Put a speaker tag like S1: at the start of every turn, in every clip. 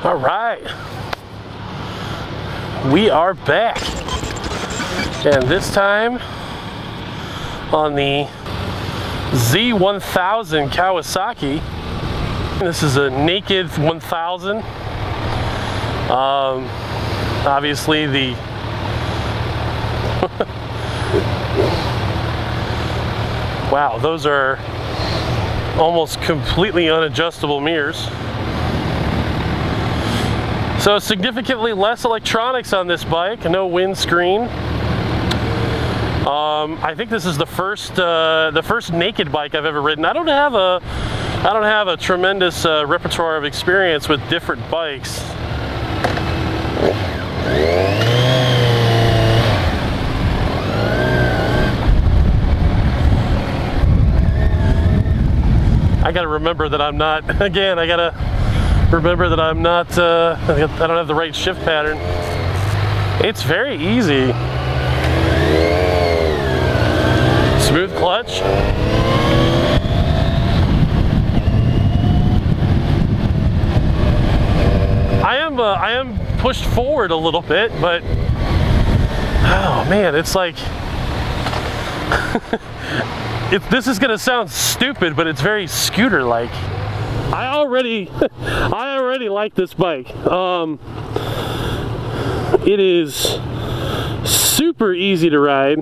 S1: All right, we are back, and this time on the Z1000 Kawasaki. This is a naked 1000. Obviously the wow, those are almost completely unadjustable mirrors. So significantly less electronics on this bike, no windscreen. I think this is the first naked bike I've ever ridden. I don't have a tremendous repertoire of experience with different bikes. I gotta remember that I'm not, again, I gotta remember that I'm not, I don't have the right shift pattern. It's very easy. Smooth clutch. I am pushed forward a little bit, but oh man, it's like this is gonna sound stupid, but it's very scooter-like. I already like this bike. It is super easy to ride.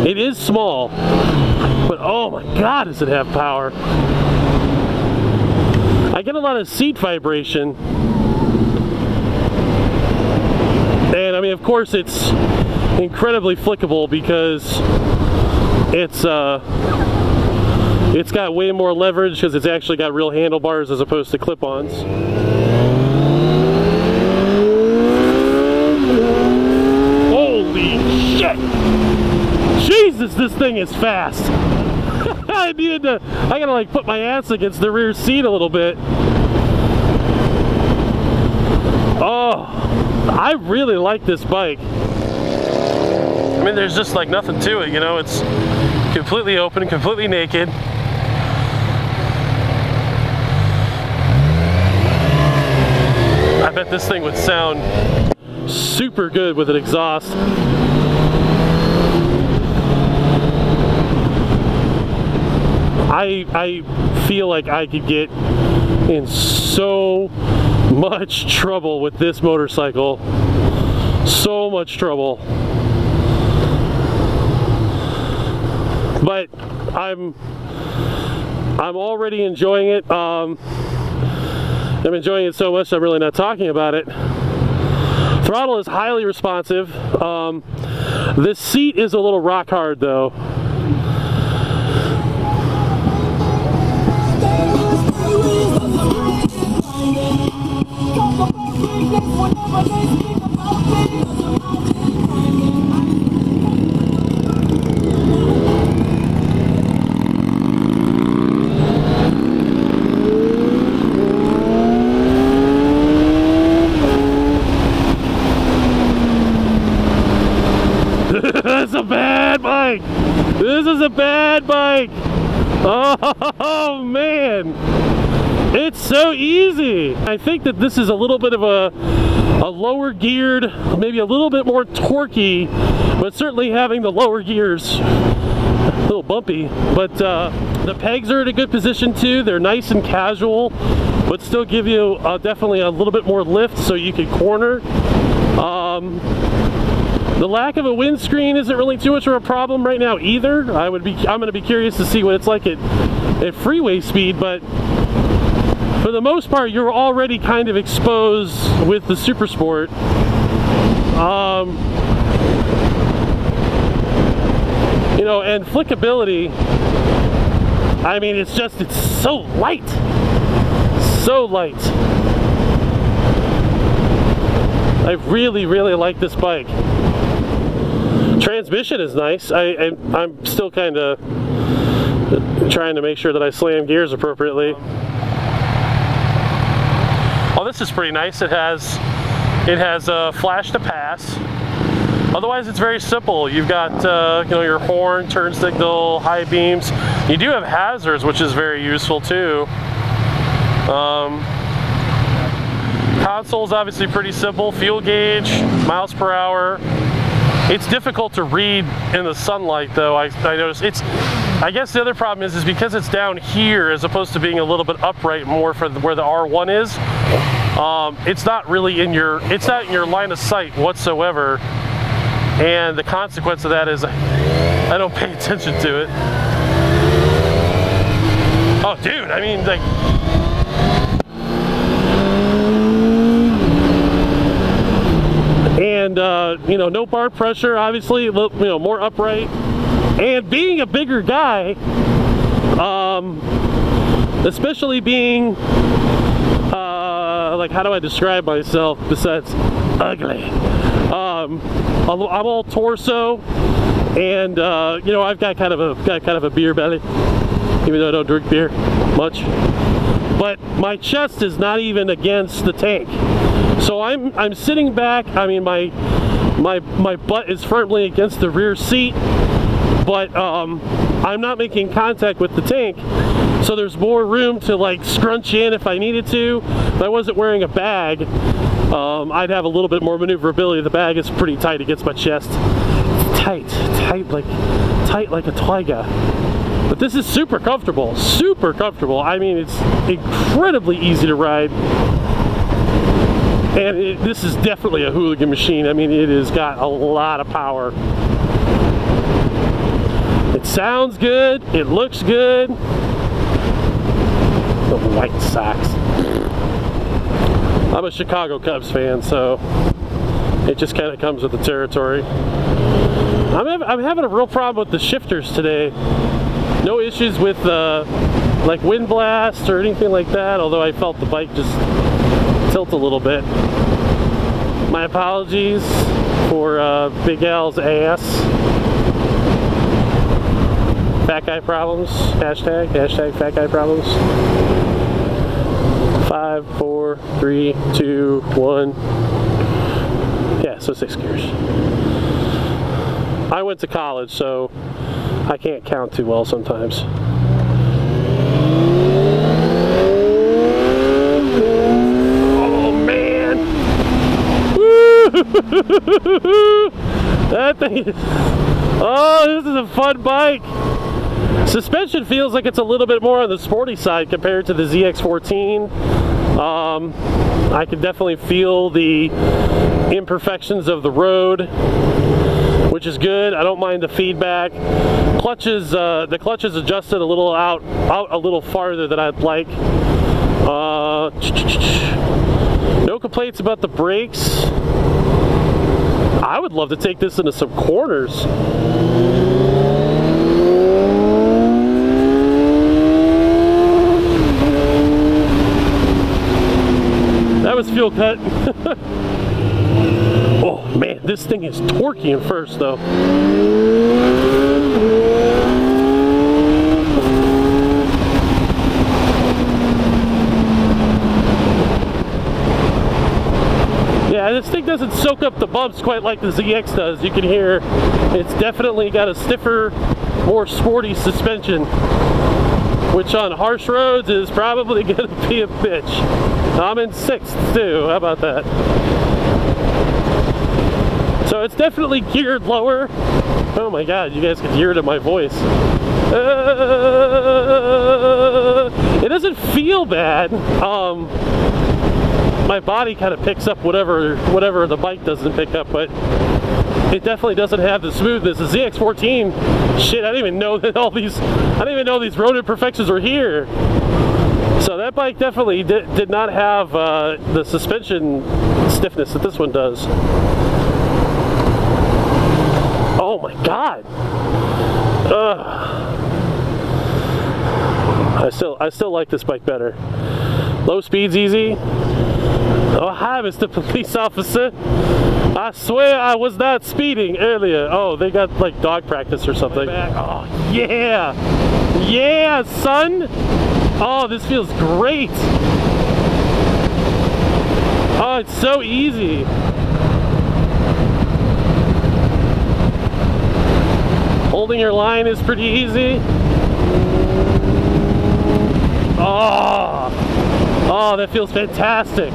S1: It is small, but oh my god, does it have power. I get a lot of seat vibration. And I mean, of course, it's incredibly flickable because it's got way more leverage because it's actually got real handlebars as opposed to clip-ons. Holy shit! Jesus, this thing is fast. I gotta like put my ass against the rear seat a little bit. Oh, I really like this bike. I mean, there's just like nothing to it, you know. It's completely open, completely naked. I bet this thing would sound super good with an exhaust. I feel like I could get in so much trouble with this motorcycle. So much trouble. But I'm already enjoying it. I'm enjoying it so much I'm really not talking about it. Throttle is highly responsive. This seat is a little rock hard though. This is a bad bike. This is a bad bike. Oh man, it's so easy. I think that this is a little bit of a lower geared, maybe a little bit more torquey, but certainly having the lower gears a little bumpy. But the pegs are in a good position too. They're nice and casual, but still give you definitely a little bit more lift so you can corner. The lack of a windscreen isn't really too much of a problem right now either. I'm going to be curious to see what it's like at freeway speed, but for the most part, you're already kind of exposed with the Super Sport. You know, and flickability, I mean, it's so light. So light. I really, really like this bike. Transmission is nice. I'm still kind of trying to make sure that I slam gears appropriately. Oh, this is pretty nice. It has a flash to pass. Otherwise, it's very simple. You've got you know, your horn, turn signal, high beams. You do have hazards, which is very useful too. Console's obviously pretty simple. Fuel gauge, miles per hour. It's difficult to read in the sunlight, though. I noticed it's. I guess the other problem is because it's down here as opposed to being a little bit upright more for where the R1 is. It's not really in your. It's not in your line of sight whatsoever. And the consequence of that is I don't pay attention to it. Oh, dude! I mean, like. And you know, no bar pressure, obviously, you know, more upright. And being a bigger guy, especially being like, how do I describe myself besides ugly? I'm all torso, and you know, I've got kind of a beer belly, even though I don't drink beer much. But my chest is not even against the tank. So I'm sitting back. I mean, my butt is firmly against the rear seat, but I'm not making contact with the tank, so there's more room to like scrunch in if I needed to. If I wasn't wearing a bag, I'd have a little bit more maneuverability. The bag is pretty tight against my chest. Tight like a tiger. But this is super comfortable, super comfortable. I mean, it's incredibly easy to ride. And this is definitely a hooligan machine. I mean, it has got a lot of power. It sounds good. It looks good. The White Sox. I'm a Chicago Cubs fan, so it just kind of comes with the territory. I'm having a real problem with the shifters today. No issues with like wind blast or anything like that, although I felt the bike just tilt a little bit. My apologies for Big Al's ass. Fat guy problems. Hashtag fat guy problems. 5, 4, 3, 2, 1. Yeah, so 6 gears. I went to college, so I can't count too well sometimes. Oh man! Woo! That thing is... Oh, this is a fun bike. Suspension feels like it's a little bit more on the sporty side compared to the ZX14. I can definitely feel the imperfections of the road, which is good. I don't mind the feedback. Clutches, the clutch is adjusted a little out a little farther than I'd like. No complaints about the brakes. I would love to take this into some corners. That was fuel cut. Oh man, this thing is torquey in first though. Yeah, this thing doesn't soak up the bumps quite like the ZX does. You can hear it's definitely got a stiffer, more sporty suspension, which on harsh roads is probably going to be a bitch. I'm in 6th too, how about that? So it's definitely geared lower. Oh my god, you guys can hear it in my voice. It doesn't feel bad. My body kind of picks up whatever the bike doesn't pick up, but it definitely doesn't have the smoothness. The ZX14, shit, I didn't even know that I didn't even know these road imperfections were here. So that bike definitely did not have the suspension stiffness that this one does. Oh my god! I still like this bike better. Low speed's easy. Oh hi, Mr. Police Officer. I swear I was not speeding earlier. Oh, they got like dog practice or something. Oh yeah! Yeah, son! Oh, this feels great! Oh, it's so easy! Holding your line is pretty easy. Oh! Oh, that feels fantastic.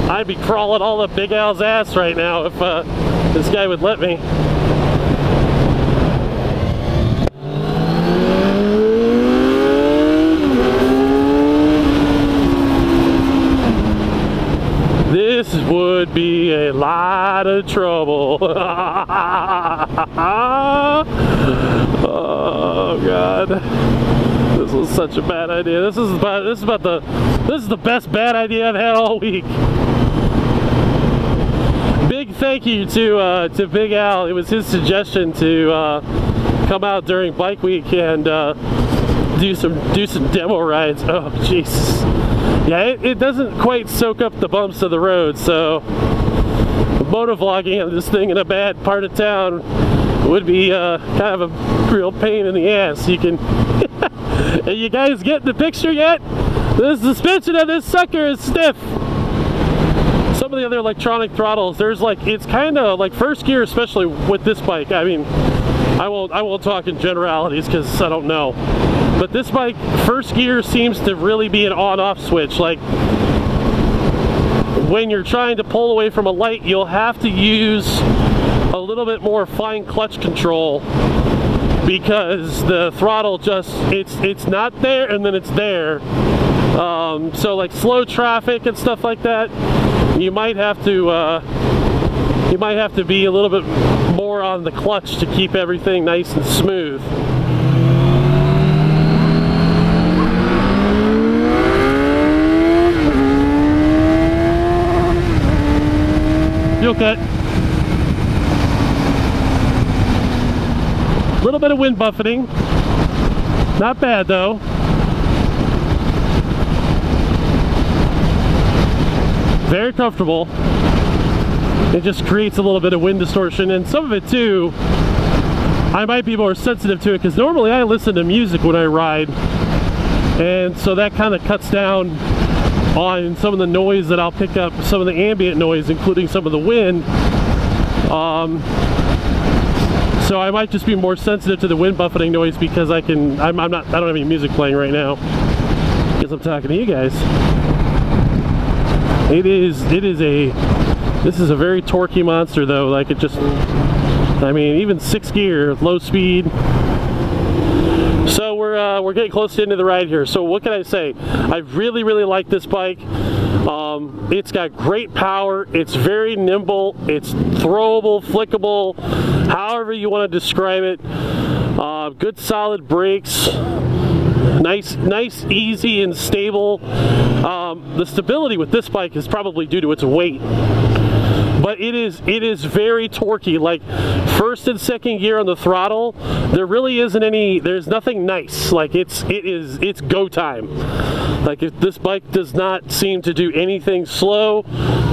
S1: I'd be crawling all up Big Al's ass right now if this guy would let me. This would be a lot of trouble. Oh God, this was such a bad idea. This is the best bad idea I've had all week. Big thank you to Big Al. It was his suggestion to come out during bike week and do some demo rides. Oh Jesus. Yeah, it doesn't quite soak up the bumps of the road, so motovlogging on this thing in a bad part of town would be kind of a real pain in the ass. You can, are you guys getting the picture yet? The suspension of this sucker is stiff. Some of the other electronic throttles, there's like, it's kind of like first gear, especially with this bike. I mean, I won't talk in generalities because I don't know. But this bike, first gear seems to really be an on-off switch. Like, when you're trying to pull away from a light, you'll have to use a little bit more fine clutch control because the throttle just, it's not there and then it's there. So like slow traffic and stuff like that, you might have to be a little bit more on the clutch to keep everything nice and smooth. Feel cut. A little bit of wind buffeting. Not bad though. Very comfortable. It just creates a little bit of wind distortion, and some of it too, I might be more sensitive to it because normally I listen to music when I ride, and so that kind of cuts down on some of the noise that I'll pick up, some of the ambient noise, including some of the wind. So I might just be more sensitive to the wind buffeting noise because I don't have any music playing right now because I'm talking to you guys. This is a very torquey monster though. Like, it just, I mean, even 6th gear, low speed. So we're getting close to the end of the ride here. So what can I say? I really like this bike. It's got great power. It's very nimble. It's throwable, flickable, however you want to describe it. Good solid brakes. Nice, easy, and stable. The stability with this bike is probably due to its weight, but it is very torquey. Like, 1st and 2nd gear on the throttle, there really isn't any. There's nothing nice. Like, it's go time. Like, if this bike does not seem to do anything slow,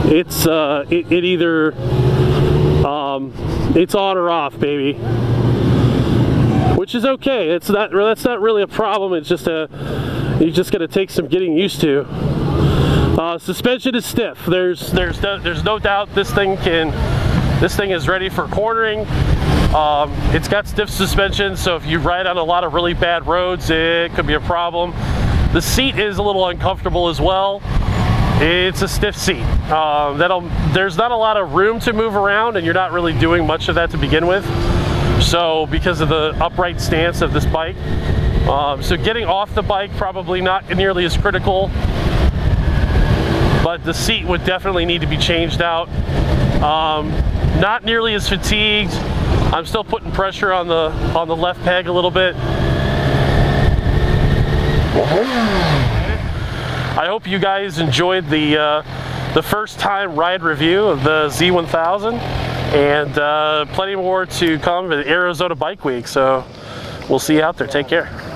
S1: it's either it's on or off, baby. Which is okay. That's not really a problem. It's just you just got to take some getting used to. Suspension is stiff. There's no doubt this thing is ready for cornering. It's got stiff suspension, so if you ride on a lot of really bad roads, it could be a problem. The seat is a little uncomfortable as well. It's a stiff seat. There's not a lot of room to move around, and you're not really doing much of that to begin with. So because of the upright stance of this bike, so getting off the bike probably not nearly as critical, but the seat would definitely need to be changed out. Not nearly as fatigued. I'm still putting pressure on the left peg a little bit. I hope you guys enjoyed the first time ride review of the Z1000. And plenty more to come at Arizona Bike Week, so we'll see you out there. Take care.